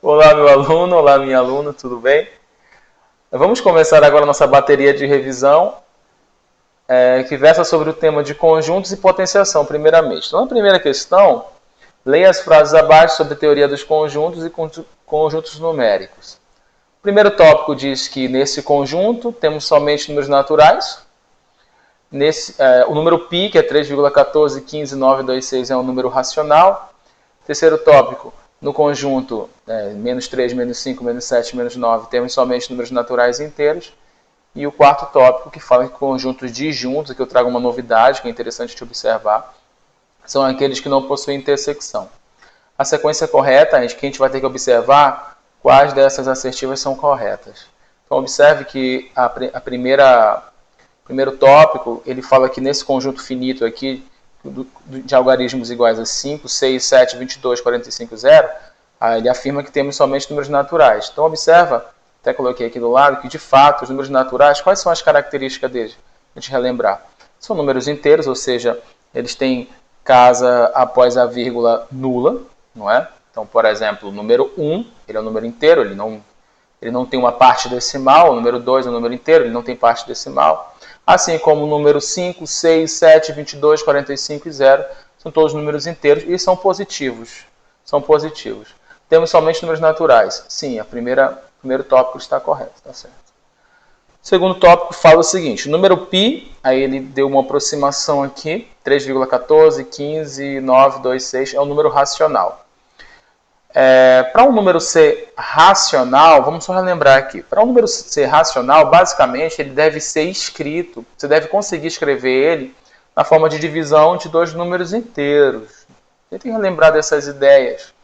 Olá, meu aluno, olá, minha aluna, tudo bem? Vamos começar agora a nossa bateria de revisão, que versa sobre o tema de conjuntos e potenciação, primeiramente. Então, na primeira questão, leia as frases abaixo sobre a teoria dos conjuntos e conjuntos numéricos. O primeiro tópico diz que nesse conjunto temos somente números naturais. O número π, que é 3,1415,926, é um número racional. Terceiro tópico, no conjunto menos 3, menos 5, menos 7, menos 9, temos somente números naturais inteiros. E o quarto tópico, que fala em conjuntos disjuntos, que eu trago uma novidade que é interessante de observar, são aqueles que não possuem intersecção. A sequência correta, que a gente vai ter que observar quais dessas assertivas são corretas. Então, observe que o primeiro tópico, ele fala que nesse conjunto finito aqui, de algarismos iguais a 5, 6, 7, 22, 45, 0, ele afirma que temos somente números naturais. Então, observa, até coloquei aqui do lado, que de fato os números naturais, quais são as características deles? A gente relembrar. São números inteiros, ou seja, eles têm casa após a vírgula nula, não é? Então, por exemplo, o número 1, ele é um número inteiro, ele não tem uma parte decimal. O número 2 é um número inteiro, ele não tem parte decimal. Assim como o número 5, 6, 7, 22, 45 e 0, são todos números inteiros e são positivos. São positivos. Temos somente números naturais. Sim, o primeiro tópico está correto, está certo. O segundo tópico fala o seguinte: o número π, aí ele deu uma aproximação aqui, 3,1415,926, é um número racional. Para um número ser racional, vamos só relembrar aqui. Para um número ser racional, basicamente, ele deve ser escrito. Você deve conseguir escrever ele na forma de divisão de dois números inteiros. Tentem relembrar dessas ideias,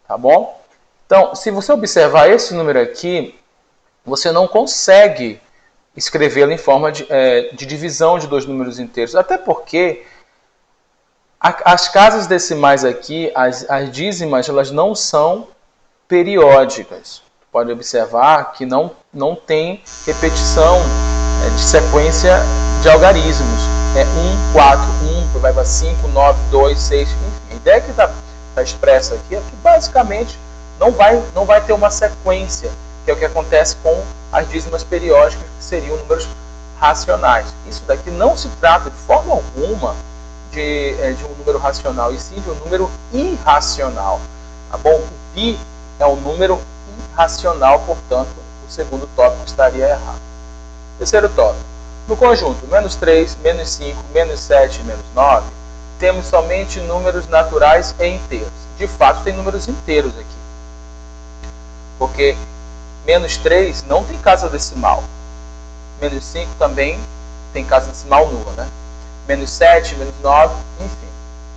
tá bom? Então, se você observar esse número aqui, você não consegue escrevê-lo em forma de divisão de dois números inteiros. Até porque as casas decimais aqui, as dízimas, elas não são periódicas. Pode observar que não tem repetição de sequência de algarismos. É 1, 4, 1, vai para 5, 9, 2, 6, enfim. A ideia que está expressa aqui é que basicamente não vai ter uma sequência, que é o que acontece com as dízimas periódicas, que seriam números racionais. Isso daqui não se trata de forma alguma de um número racional, e sim de um número irracional. Tá bom? O π é um número irracional, portanto, o segundo tópico estaria errado. Terceiro tópico. No conjunto menos 3, menos 5, menos 7 e menos 9, temos somente números naturais e inteiros. De fato, tem números inteiros aqui. Porque menos 3 não tem casa decimal. Menos 5 também tem casa decimal nula, né? Menos 7, menos 9, enfim.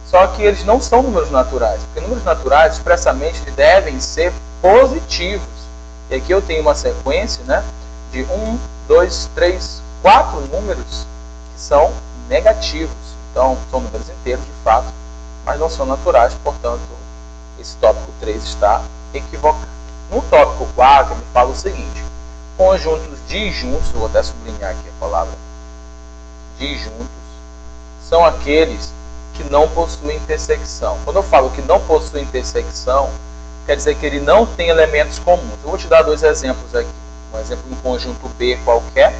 Só que eles não são números naturais, porque números naturais, expressamente, devem ser positivos. E aqui eu tenho uma sequência, né, de 1, 2, 3, 4 números que são negativos. Então, são números inteiros, de fato, mas não são naturais, portanto, esse tópico 3 está equivocado. No tópico 4, ele fala o seguinte: conjuntos disjuntos, vou até sublinhar aqui a palavra disjuntos, são aqueles que não possuem intersecção. Quando eu falo que não possui intersecção, quer dizer que ele não tem elementos comuns. Eu vou te dar dois exemplos aqui. Um exemplo de um conjunto B qualquer,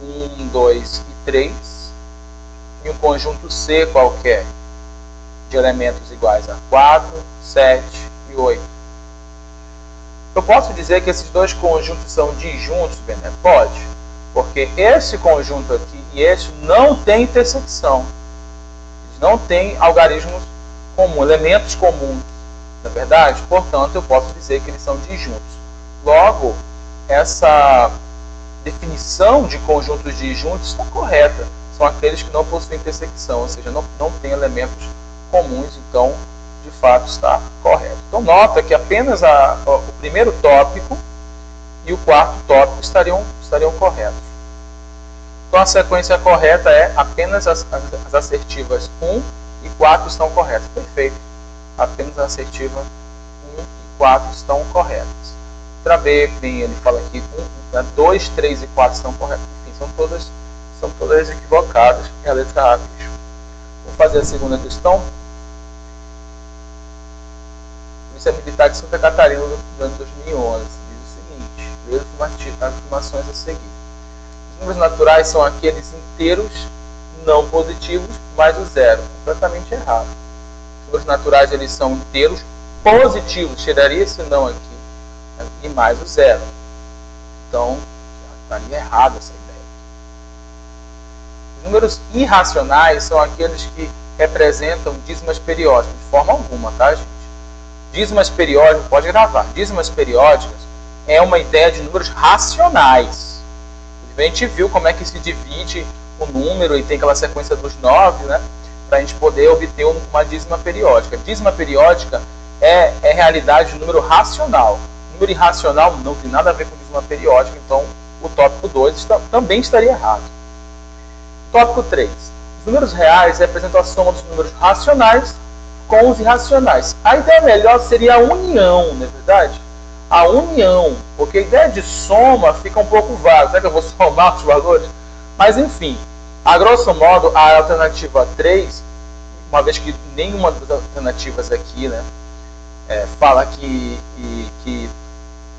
1, 2 e 3, e um conjunto C qualquer, de elementos iguais a 4, 7 e 8. Eu posso dizer que esses dois conjuntos são disjuntos, Bené? Pode, porque esse conjunto aqui e este não tem intersecção. Eles não têm algarismos comuns, elementos comuns, na verdade? Portanto, eu posso dizer que eles são disjuntos. Logo, essa definição de conjuntos disjuntos está correta. São aqueles que não possuem intersecção, ou seja, não têm elementos comuns, então, de fato, está correto. Então, nota que apenas o primeiro tópico e o quarto tópico estariam corretos. Então, a sequência correta é apenas as assertivas 1 e 4 estão corretas. Perfeito. Apenas a assertiva 1 e 4 estão corretas. Para B, bem, ele fala aqui 2, 3 e 4 estão corretas. Enfim, são todas equivocadas. É a letra A, bicho. Vamos fazer a segunda questão. Polícia Militar de Santa Catarina durante 2011. Diz o seguinte, veja as afirmações a seguir. Os números naturais são aqueles inteiros não positivos mais o zero. Completamente errado. Os números naturais eles são inteiros positivos, tiraria esse não aqui, né? E mais o zero. Então, estaria errado essa ideia. Os números irracionais são aqueles que representam dízimas periódicas, de forma alguma, tá, gente? Dízimas periódicas, pode gravar, dízimas periódicas é uma ideia de números racionais. A gente viu como é que se divide o número e tem aquela sequência dos 9, né? Para a gente poder obter uma dízima periódica. Dízima periódica é realidade de número racional. Número irracional não tem nada a ver com dízima periódica, então o tópico 2 também estaria errado. Tópico 3. Os números reais representam a soma dos números racionais com os irracionais. A ideia melhor seria a união, não é verdade? A união, porque a ideia de soma fica um pouco vaga. Será que eu vou somar os valores? Mas enfim, a grosso modo, a alternativa 3, uma vez que nenhuma das alternativas aqui, né, fala que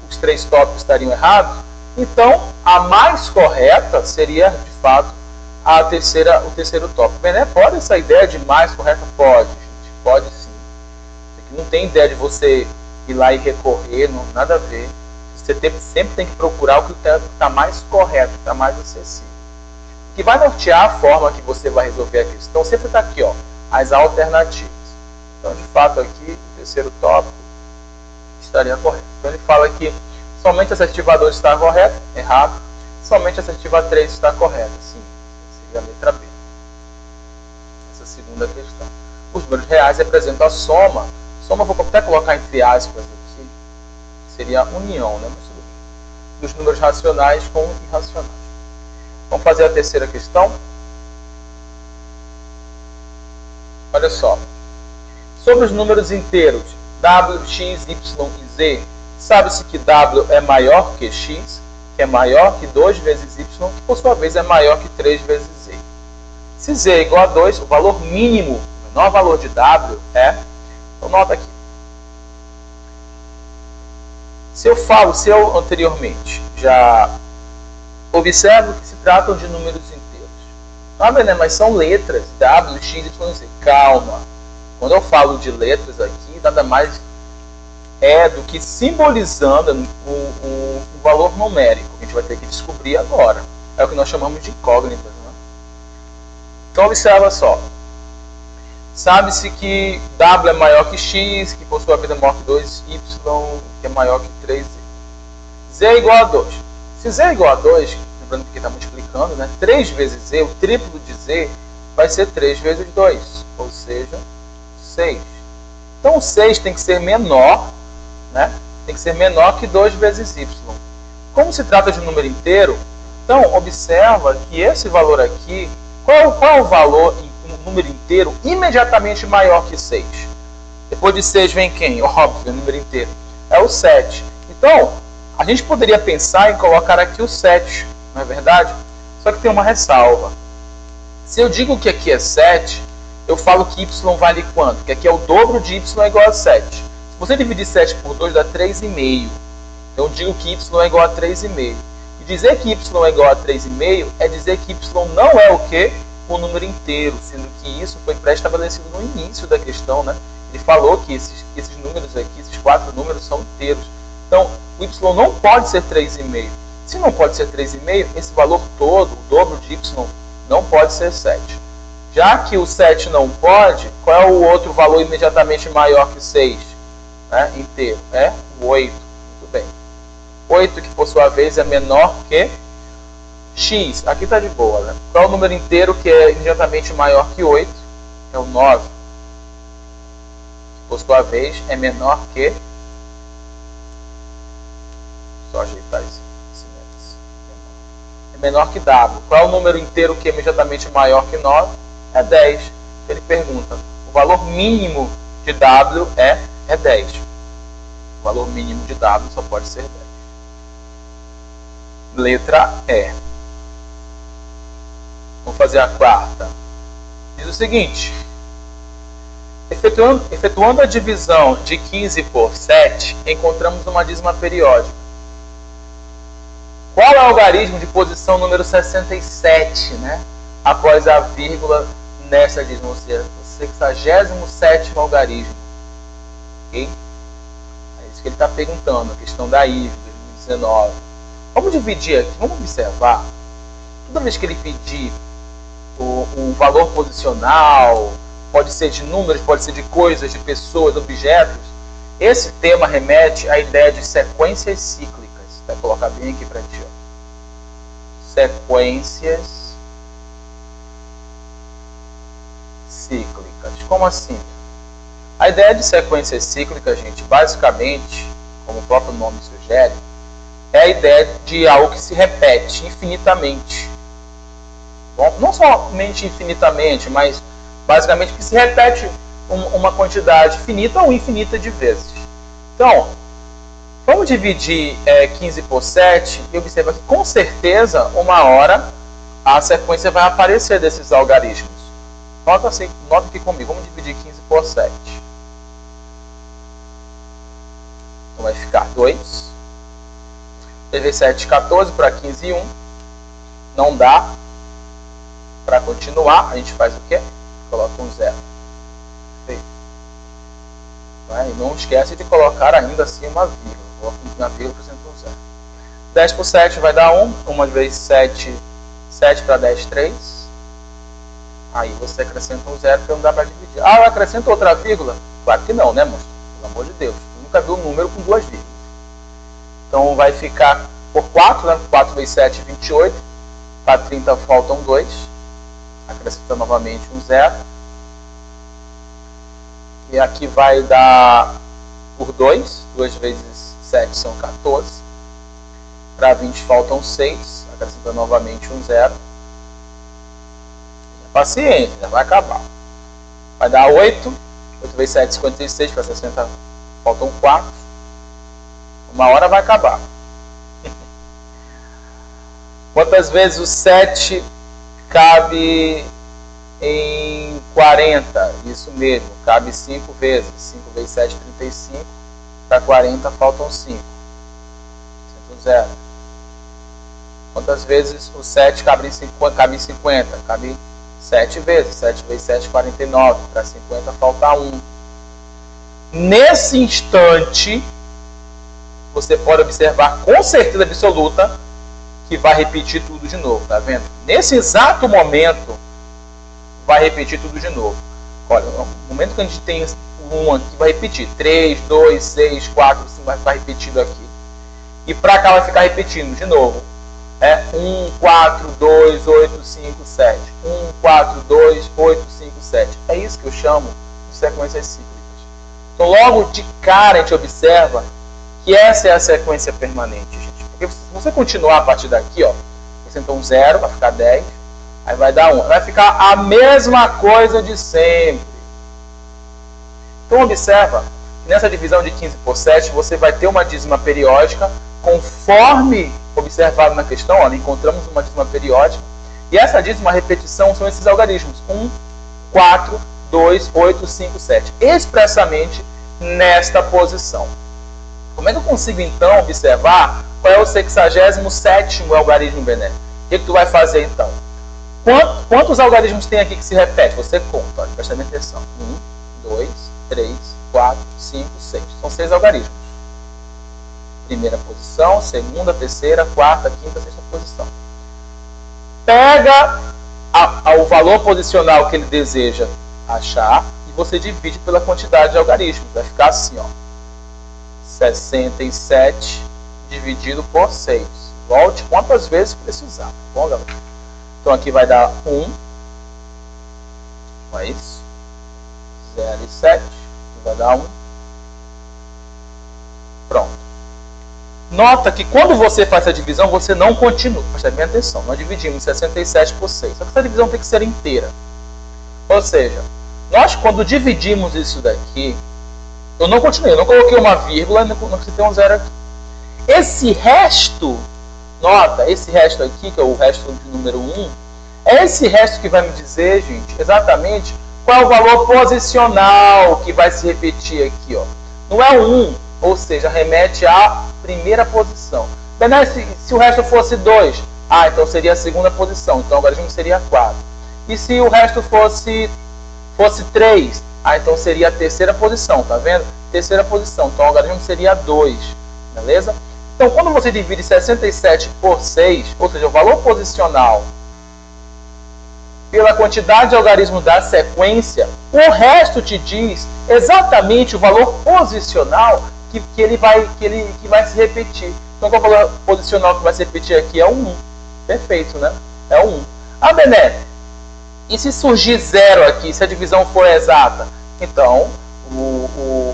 os 3 tópicos estariam errados, então a mais correta seria, de fato, o terceiro tópico. Bem, né? Pode essa ideia de mais correta? Pode, gente. Pode sim. Não tem ideia de você ir lá e recorrer, não, nada a ver. Você sempre tem que procurar o que está mais correto, que está mais acessível. O que vai nortear a forma que você vai resolver a questão sempre está aqui, ó, as alternativas. Então, de fato, aqui, o terceiro tópico estaria correto. Então, ele fala que somente a assertiva 2 está correta, errado. Somente a assertiva 3 está correta, sim. Seria a letra B. Essa segunda questão. Os números reais representam a soma. Soma, vou até colocar entre aspas aqui. Seria a união, né? Mas tudo bem. Dos números racionais com irracionais. Vamos fazer a terceira questão. Olha só. Sobre os números inteiros w, x, y e z, sabe-se que w é maior que x, que é maior que 2 vezes y, que por sua vez é maior que 3 vezes z. Se z é igual a 2, o valor mínimo, o menor valor de w é... Então, nota aqui. Se eu anteriormente já observo que se tratam de números inteiros. Ah, né? Mas são letras, w, x, y, z. Calma. Quando eu falo de letras aqui, nada mais é do que simbolizando o valor numérico, que a gente vai ter que descobrir agora. É o que nós chamamos de incógnitas. Né? Então, observa só. Sabe-se que w é maior que x, que por sua vez é maior que 2y, que é maior que 3z. Z é igual a 2. Se z é igual a 2, lembrando que está multiplicando, né? 3 vezes z, o triplo de z, vai ser 3 vezes 2, ou seja, 6. Então, o 6 tem que ser menor, né? Tem que ser menor que 2 vezes y. Como se trata de um número inteiro, então, observa que esse valor aqui, qual é o valor em um número inteiro imediatamente maior que 6? Depois de 6 vem quem? Óbvio, o número inteiro. É o 7. Então, a gente poderia pensar em colocar aqui o 7, não é verdade? Só que tem uma ressalva. Se eu digo que aqui é 7, eu falo que y vale quanto? Que aqui é o dobro de y é igual a 7. Se você dividir 7 por 2, dá 3,5. Então eu digo que y é igual a 3,5. E dizer que y é igual a 3,5 é dizer que y não é o quê? Um número inteiro, sendo que isso foi pré-estabelecido no início da questão, né? Ele falou que esses números aqui, esses 4 números são inteiros. Então, o y não pode ser 3,5. Se não pode ser 3,5, esse valor todo, o dobro de y, não pode ser 7. Já que o 7 não pode, qual é o outro valor imediatamente maior que 6? Né? Inteiro. É o 8. Muito bem. 8, que por sua vez é menor que x. Aqui está de boa. Né? Qual é o número inteiro que é imediatamente maior que 8? É o 9. Que por sua vez é menor que... Só ajeitar esse mês. É menor que w. Qual é o número inteiro que é imediatamente maior que 9? É 10. Ele pergunta, o valor mínimo de w é 10. O valor mínimo de w só pode ser 10. Letra E. Vamos fazer a quarta. Diz o seguinte. efetuando a divisão de 15 por 7, encontramos uma dízima periódica. Qual é o algarismo de posição número 67, né? Após a vírgula nessa dízima, ou seja, o 67º algarismo. Ok? É isso que ele está perguntando, a questão da IVE 2019. Vamos dividir aqui, vamos observar. Toda vez que ele pedir o valor posicional, pode ser de números, pode ser de coisas, de pessoas, objetos, esse tema remete à ideia de sequências cíclicas. Vai colocar bem aqui para ti. Ó. Sequências cíclicas. Como assim? A ideia de sequências cíclicas, gente, basicamente, como o próprio nome sugere, é a ideia de algo que se repete infinitamente. Bom, não somente infinitamente, mas basicamente que se repete uma quantidade finita ou infinita de vezes. Então, vamos dividir 15 por 7 e observa que com certeza uma hora a sequência vai aparecer desses algarismos. Nota aqui comigo, vamos dividir 15 por 7. Então vai ficar 2. 3 vezes 7, 14 para 15 e 1. Não dá. Para continuar, a gente faz o quê? Coloca um 0. Perfeito. E não esquece de colocar ainda assim uma vírgula. Coloca uma vírgula e apresenta um 0. 10 por 7 vai dar 1. 1 vezes 7, 7 para 10, 3. Aí você acrescenta um 0 porque não dá para dividir. Ah, eu acrescento outra vírgula? Claro que não, né, monstro? Pelo amor de Deus. Eu nunca vi um número com duas vírgulas. Então vai ficar por 4, né? 4 vezes 7, 28. Para 30 faltam 2. Acrescenta novamente um 0. E aqui vai dar por 2. 2 vezes 7 são 14. Para 20 faltam 6. Acrescenta novamente um 0. Paciência, já vai acabar. Vai dar 8. 8 vezes 7, 56. Para 60 faltam 4. Uma hora vai acabar. Quantas vezes o 7 cabe em 40? Isso mesmo, cabe 5 vezes. 5 vezes 7, 35. Para 40 faltam 5. 0. Quantas vezes o 7 cabe em 50? Cabe 7 vezes. 7 vezes 7, 49. Para 50 falta 1. Nesse instante, você pode observar com certeza absoluta que vai repetir tudo de novo, tá vendo? Nesse exato momento, vai repetir tudo de novo. Olha, no momento que a gente tem 1 aqui, vai repetir. 3, 2, 6, 4, 5, vai ficar repetido aqui. E pra cá vai ficar repetindo de novo. 1, 4, 2, 8, 5, 7. 1, 4, 2, 8, 5, 7. É isso que eu chamo de sequências cíclicas. Então, logo de cara, a gente observa que essa é a sequência permanente, gente. Porque se você continuar a partir daqui, ó, acrescentou um 0, vai ficar 10, aí vai dar 1. Vai ficar a mesma coisa de sempre. Então, observa que nessa divisão de 15 por 7, você vai ter uma dízima periódica, conforme observado na questão, ó, encontramos uma dízima periódica, e essa dízima repetição são esses algarismos, 1, 4, 2, 8, 5, 7, expressamente nesta posição. Como é que eu consigo, então, observar qual é o 67º algarismo benéfico? O que tu vai fazer, então? Quantos algarismos tem aqui que se repete? Você conta, olha, presta atenção. 1, 2, 3, 4, 5, 6. São 6 algarismos. Primeira posição, segunda, terceira, quarta, quinta, sexta posição. Pega o valor posicional que ele deseja achar e você divide pela quantidade de algarismos. Vai ficar assim, ó. 67 dividido por 6. Volte quantas vezes precisar. Bom, galera? Então aqui vai dar 1. Não é isso? 0 e 7. Aqui vai dar 1. Pronto. Nota que quando você faz a divisão, você não continua. Presta bem atenção. Nós dividimos 67 por 6. Só que essa divisão tem que ser inteira. Ou seja, nós quando dividimos isso daqui, eu não continuei, eu não coloquei uma vírgula, não citei um 0 aqui. Esse resto, nota, esse resto aqui, que é o resto de número 1, é esse resto que vai me dizer, gente, exatamente Qual é o valor posicional que vai se repetir aqui? Ó? Não é o 1, ou seja, remete à primeira posição. Bené, se o resto fosse 2, então seria a segunda posição, então o algarismo seria 4. E se o resto fosse 3, então seria a terceira posição, tá vendo? Terceira posição, então o algarismo seria 2, beleza? Então quando você divide 67 por 6, ou seja, o valor posicional pela quantidade de algarismo da sequência, o resto te diz exatamente o valor posicional que vai se repetir. Então, qual é o valor posicional que vai se repetir aqui? É o 1. Perfeito, né? É o 1. Bené, e se surgir 0 aqui, se a divisão for exata? Então,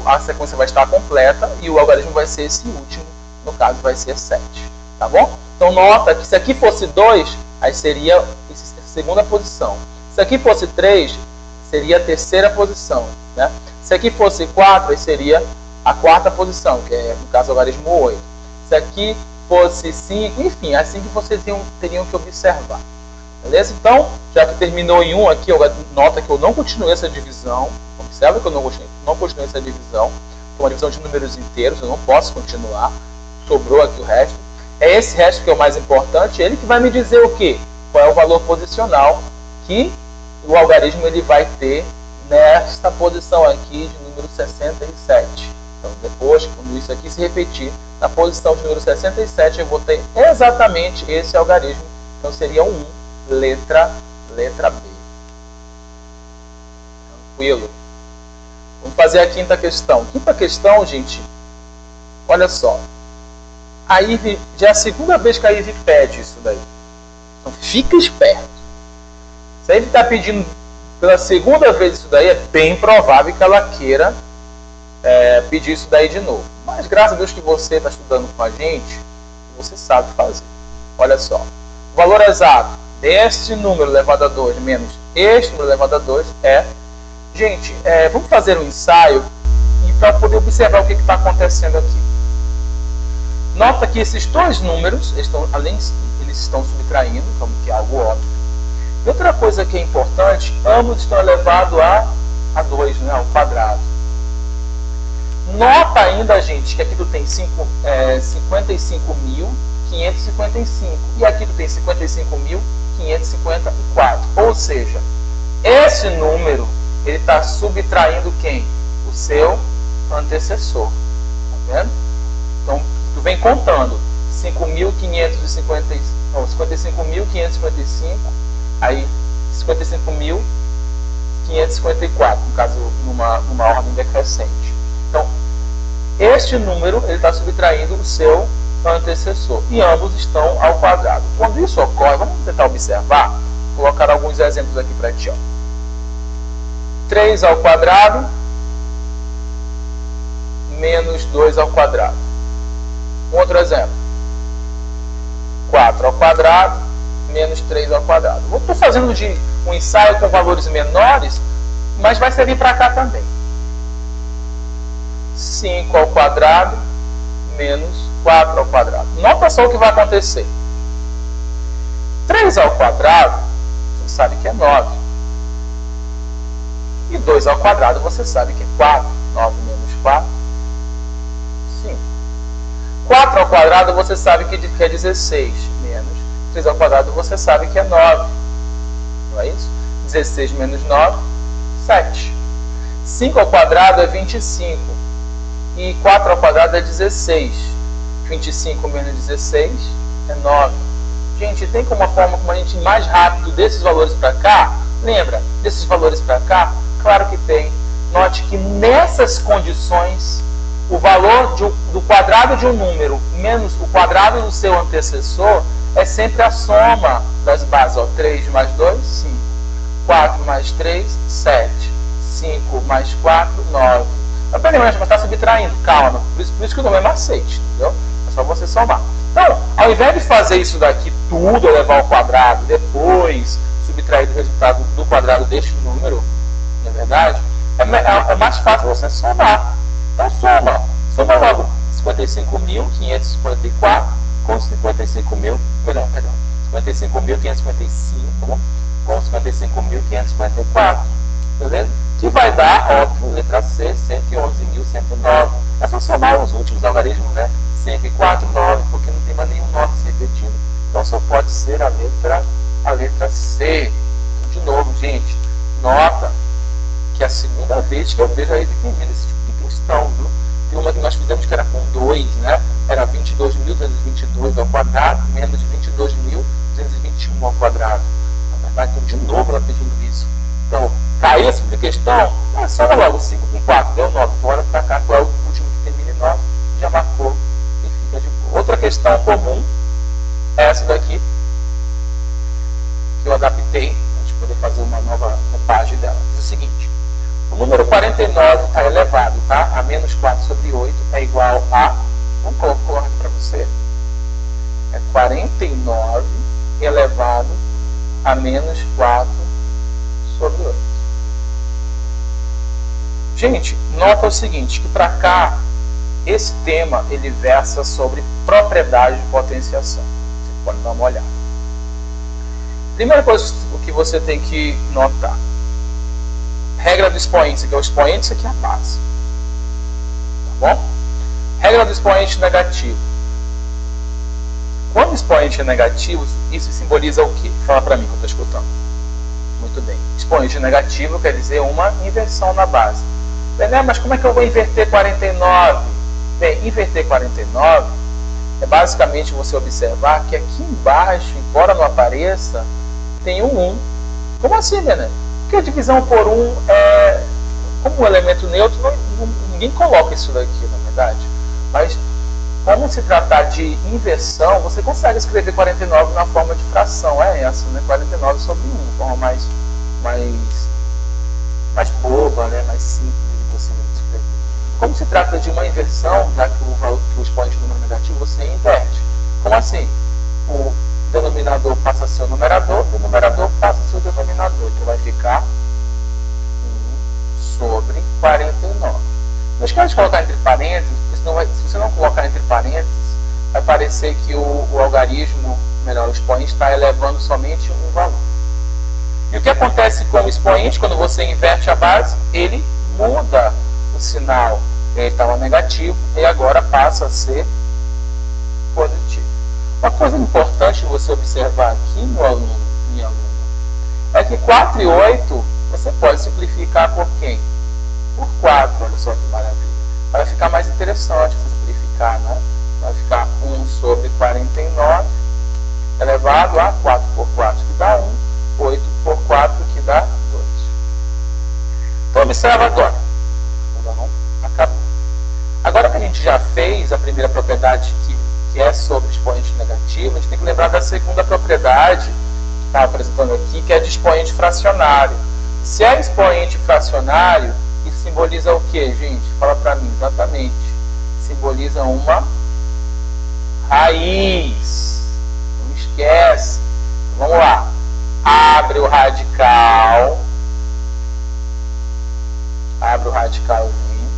a sequência vai estar completa e o algarismo vai ser esse último. No caso, vai ser 7. Tá bom? Então, nota que se aqui fosse 2, aí seria segunda posição. Se aqui fosse 3, seria a terceira posição. Né? Se aqui fosse 4, aí seria a quarta posição, que é, no caso, o algarismo 8. Se aqui fosse 5, enfim, é assim que vocês teriam que observar. Beleza? Então, já que terminou em 1 aqui, nota que eu não continuei essa divisão. Observa que eu não continuei essa divisão. Foi uma divisão de números inteiros, eu não posso continuar. Sobrou aqui o resto. É esse resto que é o mais importante. Ele que vai me dizer o quê? Qual é o valor posicional que o algarismo ele vai ter nesta posição aqui de número 67. Então, depois, quando isso aqui se repetir, na posição de número 67, eu vou ter exatamente esse algarismo. Então, seria o 1, letra B. Tranquilo? Vamos fazer a quinta questão. Quinta questão, gente, olha só. A Ivy, já é a segunda vez que a Ivy pede isso daí. Então, fica esperto. Se a Ivy está pedindo pela segunda vez isso daí, é bem provável que ela queira pedir isso daí de novo. Mas, graças a Deus que você está estudando com a gente, você sabe fazer. Olha só. O valor exato deste número elevado a 2 menos este número elevado a 2 é... Gente, vamos fazer um ensaio e para poder observar o que está acontecendo aqui. Nota que esses dois números, eles estão subtraindo, como que é algo óbvio. E outra coisa que é importante, ambos estão elevados a 2, né, ao quadrado. Nota ainda, gente, que aqui tu tem 55.555 e aqui tu tem 55.554. Ou seja, esse número ele está subtraindo quem? O seu antecessor. Tá vendo? Então, tu vem contando 55.555, aí 55.554, no caso, numa ordem decrescente. Então, este número ele está subtraindo o seu antecessor e ambos estão ao quadrado. Quando isso ocorre, vamos tentar observar, vou colocar alguns exemplos aqui para ti. 3 ao quadrado menos 2 ao quadrado. Um outro exemplo. 4 ao quadrado menos 3 ao quadrado. Estou fazendo um ensaio com valores menores, mas vai servir para cá também. 5 ao quadrado menos 4 ao quadrado. Nota só o que vai acontecer. 3 ao quadrado, você sabe que é 9. E 2 ao quadrado, você sabe que é 4. 9 menos 4, 5. 4 ao quadrado, você sabe que é 16. Menos 3 ao quadrado, você sabe que é 9. Não é isso? 16 menos 9, 7. 5 ao quadrado é 25. E 4 ao quadrado é 16. 25 menos 16 é 9. Gente, tem uma forma como a gente ir mais rápido desses valores para cá? Lembra? Desses valores para cá? Claro que tem. Note que nessas condições, o valor do quadrado de um número menos o quadrado do seu antecessor é sempre a soma das bases. Ó, 3 mais 2, 5. 4 mais 3, 7. 5 mais 4, 9. Mas está subtraindo. Calma. Por isso que o nome é macete. Entendeu? É só você somar. Então, ao invés de fazer isso daqui tudo, elevar ao quadrado, depois subtrair o resultado do quadrado deste número, não é verdade? É mais fácil você somar. Então, soma logo 55.554 com 55.555 com 55.554. beleza? Que vai dar, óbvio, letra C, 111.109. É só somar os últimos algarismos, né? 5 e 4, 9, porque não tem mais nenhum 9 se repetindo. Então só pode ser a letra C. De novo, gente, nota que é a segunda vez que eu vejo aí definindo esse tipo de questão, viu? Tem uma que nós fizemos que era com 2, né? Era 22.222 ao quadrado, menos 22.221 ao quadrado. Na verdade, então, de novo ela pedindo isso. Então, caiu esse tipo de questão, soma logo 5 com 4, deu 9. Bora para cá, qual é o último que termina em 9? Já marcou e fica de boa. Outra questão comum é essa daqui, que eu adaptei, para a gente poder fazer uma nova roupagem dela. Diz o seguinte: o número 49 está elevado, tá? A menos 4 sobre 8 é igual a... Vamos colocar aqui para você. É 49 elevado a menos 4 sobre 8. Gente, nota o seguinte, que para cá, esse tema, ele versa sobre propriedade de potenciação. Você pode dar uma olhada. Primeira coisa que você tem que notar. Regra do expoente, que é o expoente, isso aqui é a base. Tá bom? Regra do expoente negativo. Quando o expoente é negativo, isso simboliza o quê? Fala para mim que eu estou escutando. Muito bem. Expoente negativo quer dizer uma inversão na base. Né? Mas como é que eu vou inverter 49? Bem, inverter 49 é basicamente você observar que aqui embaixo, embora não apareça, tem um 1. Como assim, Bené? Porque a divisão por 1 é... Como um elemento neutro, ninguém coloca isso daqui, na verdade. Mas, como se tratar de inversão, você consegue escrever 49 na forma de fração. É essa, né? 49 sobre 1. Forma mais boba, né? Mais simples de você escrever. Como se trata de uma inversão, já que o expoente do número negativo, você inverte. Como assim? O denominador passa a ser o numerador, e o numerador passa a ser o denominador, que vai ficar 1 sobre 49. Não esquece de colocar entre parênteses, porque se você não colocar entre parênteses, vai parecer que o algarismo, melhor, o expoente está elevando somente um valor. E o que acontece com o expoente, quando você inverte a base, ele muda o sinal. Ele estava negativo e agora passa a ser positivo. Uma coisa importante de você observar aqui, meu aluno, minha aluna, é que 4 e 8 você pode simplificar por quem? Por 4, olha só que maravilha. Vai ficar mais interessante você simplificar, né? Vai ficar 1 sobre 49 elevado a 4 por 4, que dá 1, 8 por 4, que dá 2. Então, observa agora. Acabou. Agora que a gente já fez a primeira propriedade que é sobre expoente negativo, a gente tem que lembrar da segunda propriedade que está apresentando aqui, que é de expoente fracionário. Se é expoente fracionário, isso simboliza o que, gente? Fala para mim, exatamente. Simboliza uma raiz. Não esquece. Vamos lá. Abre o radical. Abre o radicalzinho.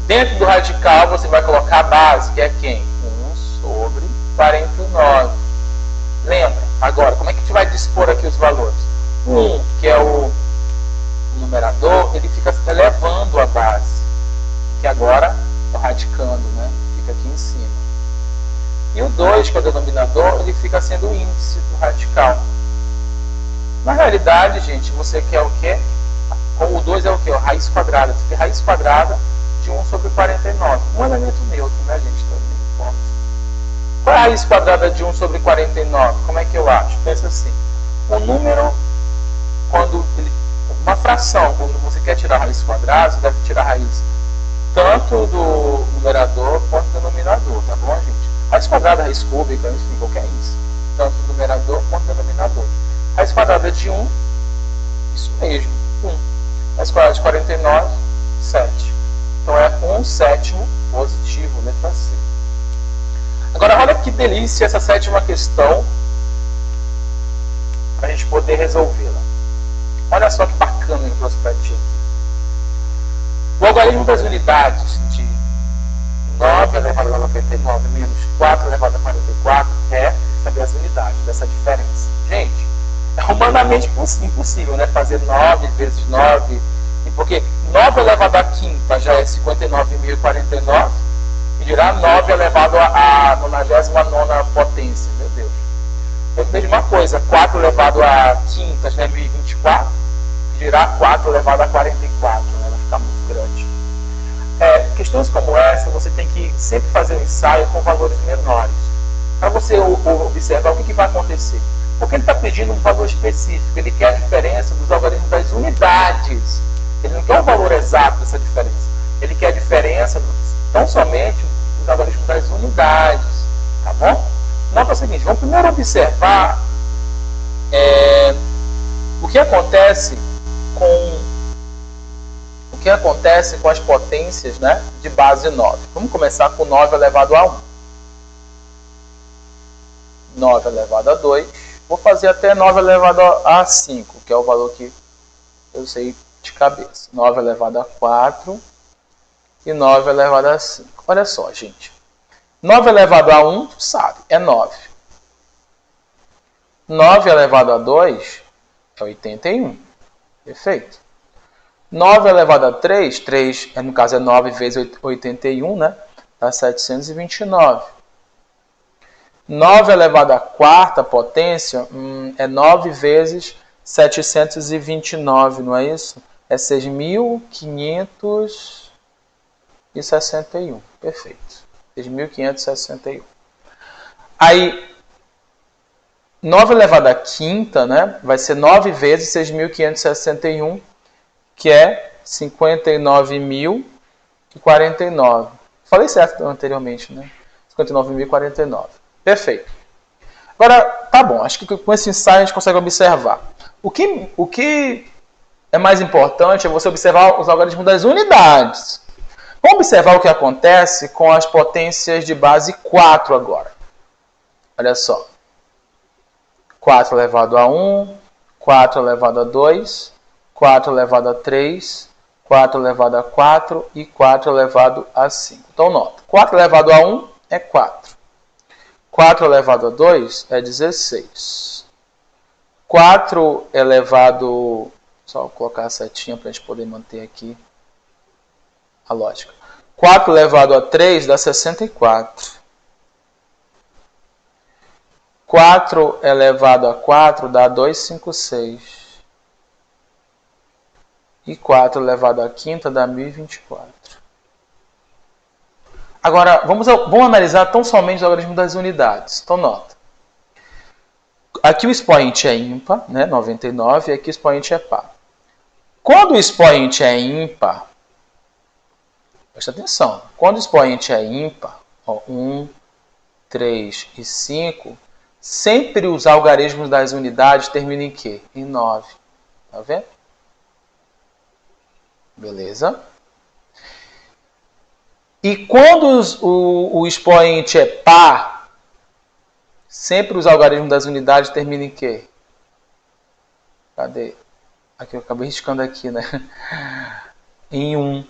Dentro do radical você vai colocar a base, que é quem? 1 sobre 49. Lembra? Agora, como é que a gente vai dispor aqui os valores? 1, que é o numerador, ele fica elevando a base, que agora está radicando, né? Fica aqui em cima. E o 2, que é o denominador, ele fica sendo o índice do radical. Na realidade, gente, você quer o quê? O 2 é o quê? A raiz quadrada. Você quer raiz quadrada de 1 sobre 49. Um elemento neutro, né, gente? Também. Qual é a raiz quadrada de 1 sobre 49? Como é que eu acho? Pensa assim. O número, quando ele... Uma fração, quando você quer tirar a raiz quadrada, você deve tirar a raiz tanto do numerador quanto do denominador, tá bom, gente? Raiz quadrada, raiz cúbica, enfim, qualquer índice. Tanto do numerador quanto do denominador. Raiz quadrada de 1, isso mesmo, 1. Raiz quadrada de 49, 7. Então é 1/7 positivo, letra C. Agora, olha que delícia essa sétima questão para a gente poder resolvê-la. Olha só que bacana que eu trouxe para a gente. O algarismo das unidades de 9 elevado a 99 menos 4 elevado a 44 é saber as unidades dessa diferença. Gente, é um humanamente impossível, né? Fazer 9 vezes 9, porque 9 elevado à quinta já é 59.049, e dirá 9 elevado à 99ª potência, meu Deus. Eu vejo uma coisa, 4 elevado à quinta já é 1024, e dirá 4 elevado a 44, né? Vai ficar muito grande. Questões como essa, você tem que sempre fazer um ensaio com valores menores, para você observar o que vai acontecer. Porque ele está pedindo um valor específico, ele quer a diferença dos algarismos das unidades. Ele não quer o valor exato dessa diferença. Ele quer a diferença tão somente dos algarismos das unidades. Tá bom? Nota o seguinte, vamos primeiro observar o que acontece com as potências, né, de base 9. Vamos começar com 9 elevado a 1. 9 elevado a 2. Vou fazer até 9 elevado a 5, que é o valor que eu sei de cabeça. 9 elevado a 4 e 9 elevado a 5. Olha só, gente. 9 elevado a 1, tu sabe, é 9. 9 elevado a 2 é 81. Perfeito. 9 elevado a 3, 3 no caso é 9 vezes 81, né? Dá 729. 9 elevado à quarta potência é 9 vezes 729, não é isso? É 6.561. Perfeito. 6.561. Aí, 9 elevado à quinta, né? Vai ser 9 vezes 6.561, que é 59.049. Falei certo anteriormente, né? 59.049. Perfeito. Agora, tá bom. Acho que com esse ensaio a gente consegue observar. O que é mais importante é você observar os algarismos das unidades. Vamos observar o que acontece com as potências de base 4 agora. Olha só. 4 elevado a 1, 4 elevado a 2, 4 elevado a 3, 4 elevado a 4 e 4 elevado a 5. Então, nota. 4 elevado a 1 é 4. 4 elevado a 2 é 16. 4 elevado... Só colocar a setinha para a gente poder manter aqui a lógica. 4 elevado a 3 dá 64. 4 elevado a 4 dá 256. E 4 elevado a quinta dá 1024. Agora, vamos analisar tão somente os algarismos das unidades. Então, nota. Aqui o expoente é ímpar, né, 99, e aqui o expoente é par. Quando o expoente é ímpar, presta atenção, quando o expoente é ímpar, 1, 3 e 5, sempre os algarismos das unidades terminam em quê? Em 9. Tá vendo? Beleza? E quando o expoente é par, sempre os algarismos das unidades terminam em quê? Cadê? Aqui eu acabei riscando aqui, né? Em 1.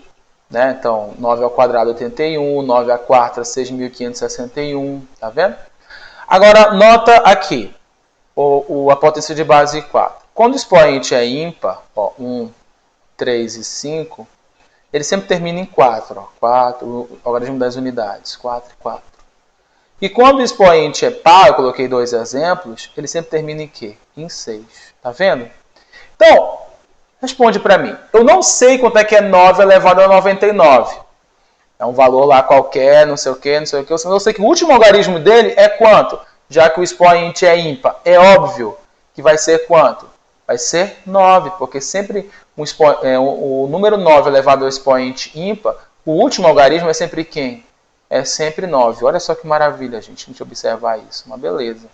Né? Então, 9 ao quadrado, 81. 9 à quarta, 6.561. Tá vendo? Agora, nota aqui. A potência de base 4. Quando o expoente é ímpar, 1, 3 e 5, ele sempre termina em 4. 4, o algarismo das unidades. 4 e 4. E quando o expoente é par, eu coloquei 2 exemplos, ele sempre termina em quê? Em 6. Tá vendo? Então, responde para mim. Eu não sei quanto é que é 9 elevado a 99. É um valor lá qualquer, não sei o que, não sei o que. Eu sei que o último algarismo dele é quanto? Já que o expoente é ímpar. É óbvio que vai ser quanto? Vai ser 9, porque sempre o número 9 elevado ao expoente ímpar, o último algarismo é sempre quem? É sempre 9. Olha só que maravilha, gente, a gente observar isso. Uma beleza.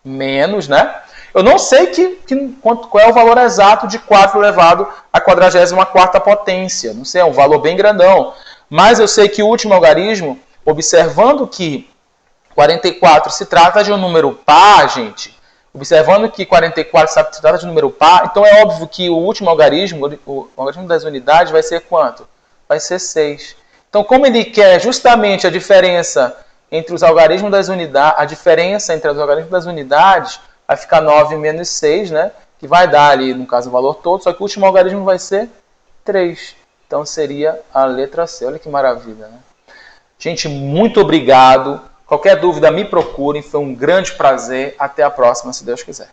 Menos, né? Eu não sei qual é o valor exato de 4 elevado à 44ª potência. Não sei, é um valor bem grandão. Mas eu sei que o último algarismo, observando que 44 se trata de um número par, gente, observando que 44 se trata de um número par, então é óbvio que o último algarismo, o algarismo das unidades, vai ser quanto? Vai ser 6. Então, como ele quer justamente a diferença entre os algarismos das unidades, vai ficar 9 menos 6, né? que vai dar ali, no caso, o valor todo, só que o último algarismo vai ser 3. Então seria a letra C. Olha que maravilha, né? Gente, muito obrigado. Qualquer dúvida, me procurem. Foi um grande prazer. Até a próxima, se Deus quiser.